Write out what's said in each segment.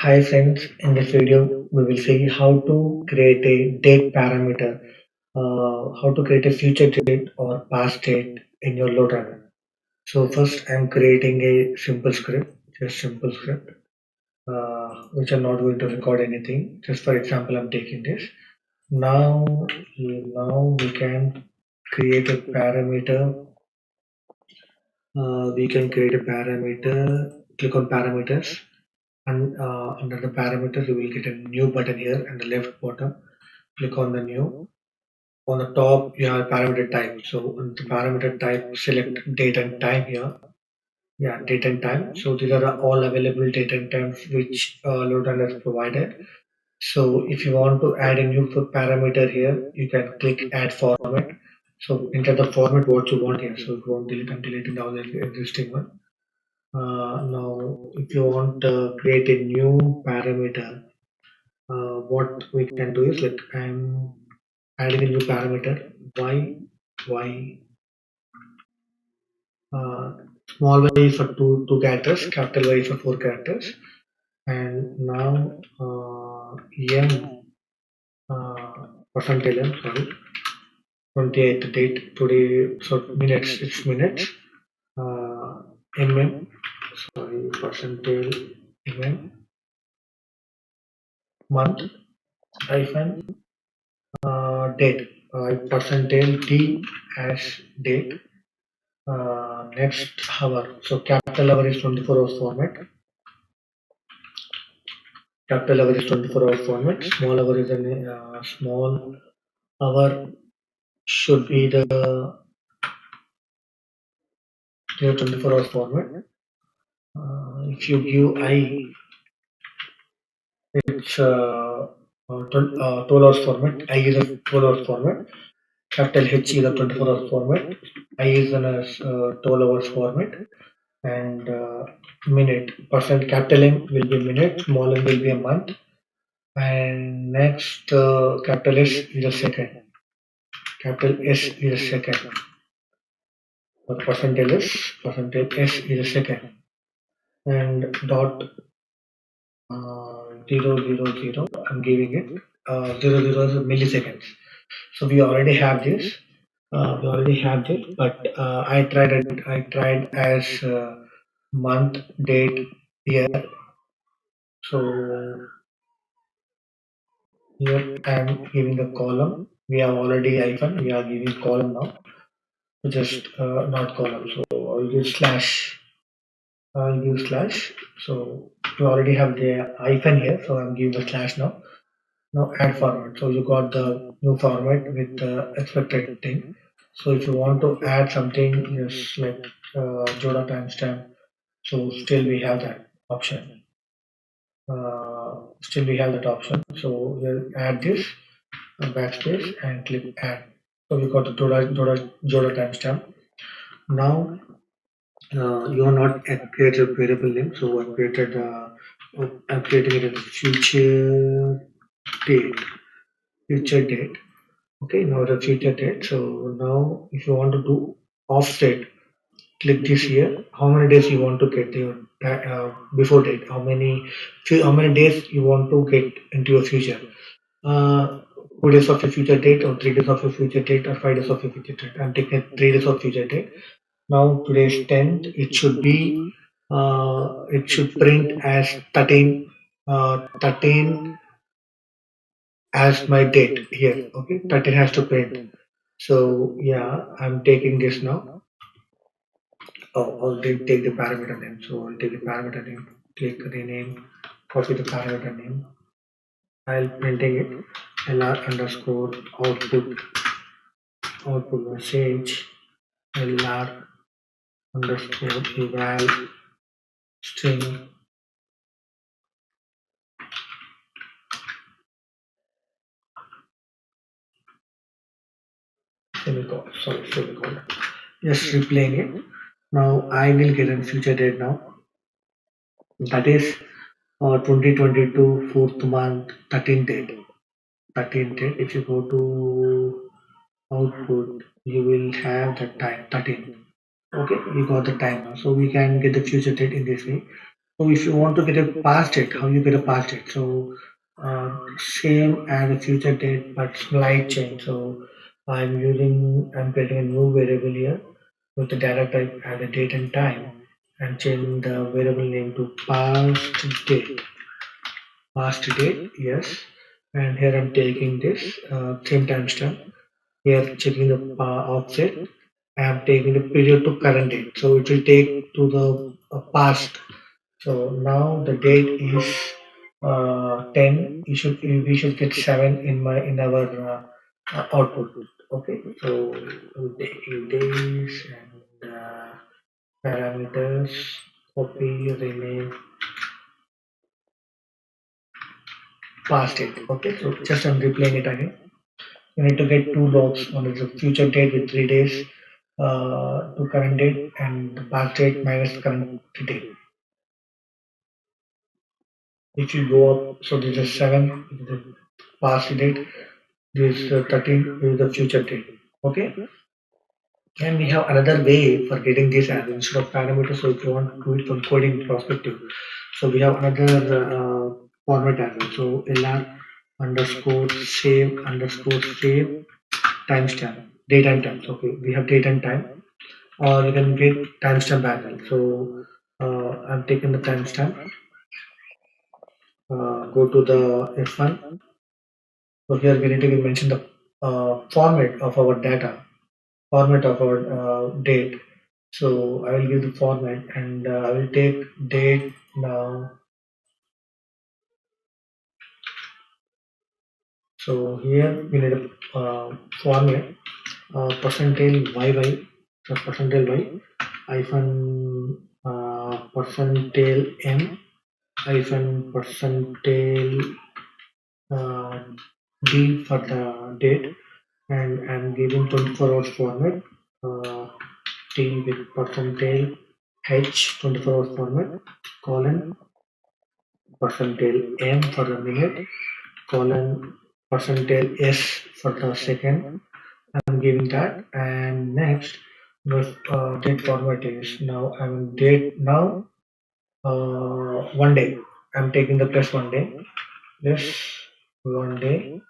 Hi friends, in this video we will see how to create a date parameter, how to create a future date or past date in your LoadRunner. So first I'm creating a simple script, just simple script, which I'm not going to record anything. Just for example, I'm taking this. Now we can create a parameter. We can create a parameter. Click on parameters. And under the parameters, you will get a new button here and the left bottom. Click on the new. On the top, you have parameter type. So on the parameter type, select date and time here. Yeah, date and time. So these are the all available date and times which LoadRunner has provided. So if you want to add a new parameter here, you can click add format. So enter the format what you want here. So if you want delete, I'm deleting all the existing one. Now, if you want to create a new parameter, what we can do is like I'm adding a new parameter y uh, small y is for two characters, capital Y is for four characters, and now m percentile m, sorry, 28th date today, so minutes, it's minutes, uh, sorry, percentile month hyphen date, percentile d as date. Next hour. So capital hour is 24 hours format. Capital hour is 24 hours format. Small hour is a small hour should be the 24 hours format. If you give I, it's 12 hours format. I is a 12 hours format. Capital H is a 24 hours format. I is in a 12 hours format. And minute, percent capital M will be minute, small m will be a month, and next capital S is a second, capital S is a second, or percentage S is a second, and dot 000, I'm giving it 00 is milliseconds. So we already have this. But I tried as month, date, year. So here I am giving a column. We have already hyphen. We are giving column now. Just not column. So I'll use slash. I'll use slash. So you already have the hyphen here. So I'm giving the slash now. Now add format. So you got the new format with the expected thing. So if you want to add something, just like Joda timestamp. So still we have that option. Still we have that option. So we'll add this backspace and click add. So we got the Joda timestamp. Now you are not created a variable name, so I'm creating it as future date. Future date. Okay, now the future date. So now if you want to do offset, click this here. How many days you want to get your before date? How many days you want to get into your future? 2 days of your future date, or 3 days of your future date, or 5 days of your future date. I'm taking 3 days of future date. Now today's 10th. It should print as 13 as my date here. Okay, 13 has to print. So yeah, I'm taking this now. Oh, take the parameter name. So I'll take the parameter name. Click rename. Copy the parameter name. I'll printing it. lr underscore output message lr underscore eval string semicolon. Sorry, semicolon. Just replaying it. Now I will get a future date now. That is 2022 4th month 13th date. 13th date. If you go to output, you will have the time 13. Okay, we got the time now. So we can get the future date in this way. So if you want to get a past date, how you get a past date? So same as a future date, but slight change. So I'm creating a new variable here with the data type as a date and time, and changing the variable name to past date. Past date, yes. And here I'm taking this same timestamp. Here checking the offset. I'm taking the period to current date. So it will take to the past. So now the date is 10. We should get 7 in our output. Okay, so we'll take days and parameters, copy, rename, past date. Okay, so just I'm replaying it again. You need to get two logs. One is the future date with 3 days to current date, and the past date minus current date. If you go up, so this is 7, this is the past date, this is 13, this is the future date. Okay, and we have another way for getting this as instead of parameters. So if you want to do it from coding perspective, so we have another format as well. So lr underscore save timestamp, date and time. Okay, we have date and time, or you can get timestamp as well. So I'm taking the timestamp. Go to the F1. So here we need to mention the format of our data, format of our date. So I will give the format, and I will take date now. So here we need a format percentile yy, so percentile y hyphen percentile m hyphen percentile uh, d for the date, and I'm giving 24 hours format. Uh, T with percentile H 24 hours format, colon percentile M for the minute, colon percentile S for the second. I'm giving that, and next the date format is now I'm date now 1 day. I'm taking the plus 1 day, plus 1 day,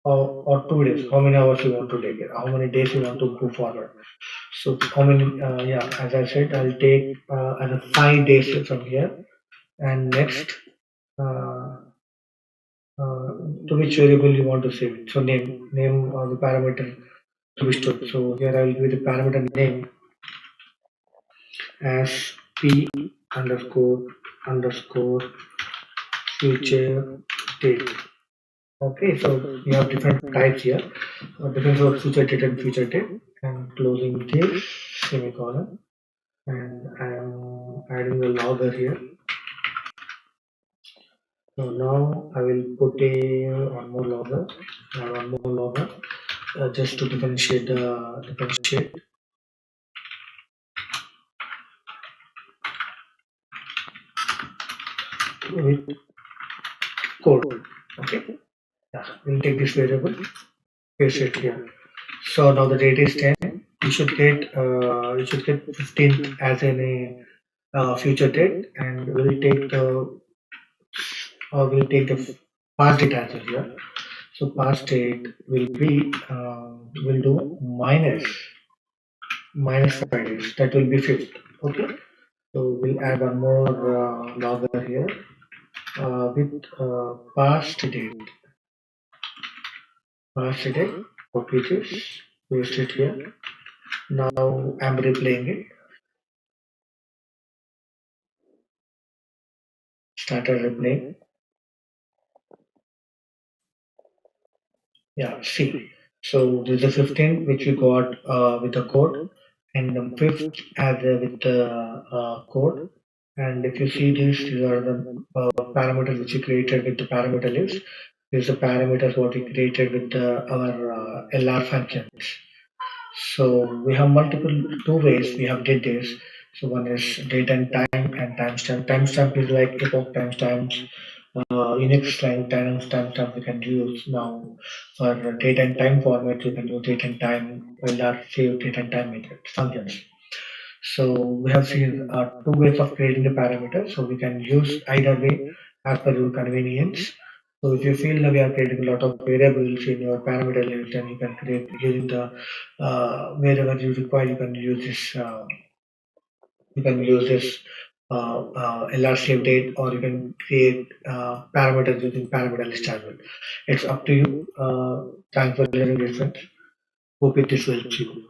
or 2 days. How many hours you want to take it? How many days you want to go forward? So how many? Yeah, as I said, I'll take another 5 days from here, and next uh, uh, to which variable you want to save it. So name of the parameter to be stored. So here I will give the parameter name as p underscore underscore future date. Okay, so we have different types here, different sort of future date and future date, and closing this semicolon, and I am adding the logger here. So now I will put one more logger, just to differentiate with code. Okay, yeah, we'll take this variable, paste it here. So now the date is 10. You should get 15 as a future date, and we'll take the past date as well here. So past date will be will do minus 5 days. That will be fifth. Okay. So we'll add one more logger here with past date. Past date. Copy this. Paste it here. Now I'm replaying it. Started replaying. Yeah, see. So this is the 15 which we got with the code, and the fifth as with the code. And if you see these are the parameters which we created with the parameter list. These are the parameters what we created with our LR functions. So we have multiple two ways we have did this. So one is date and time and timestamp. Timestamp is like epoch timestamps, Unix line timestamp we can use now for date and time format. You can use date and time, LR save date and time method functions. So we have seen two ways of creating the parameter. So we can use either way as per your convenience. So if you feel that we are creating a lot of variables in your parameter list, then you can create using the wherever you require. You can use this LR date, or you can create parameters using parameter list as well. It's up to you. Thanks for listening, friends. Hope it this helps you.